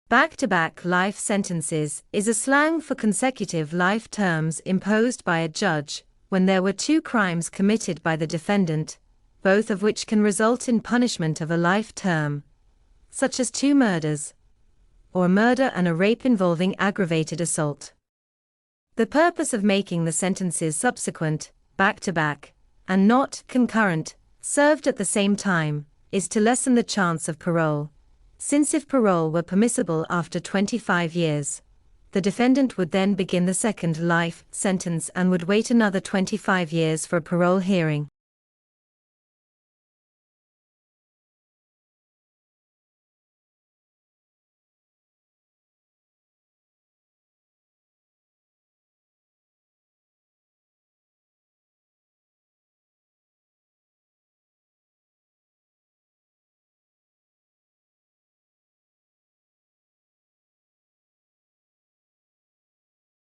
Back-to-back life sentences is a slang for consecutive life terms imposed by a judge when there were two crimes committed by the defendant, both of which can result in punishment of a life term, such as two murders, or a murder and a rape involving aggravated assault. The purpose of making the sentences subsequent, back-to-back, and not concurrent, served at the same time, is to lessen the chance of parole, since if parole were permissible after 25 years, the defendant would then begin the second life sentence and would wait another 25 years for a parole hearing.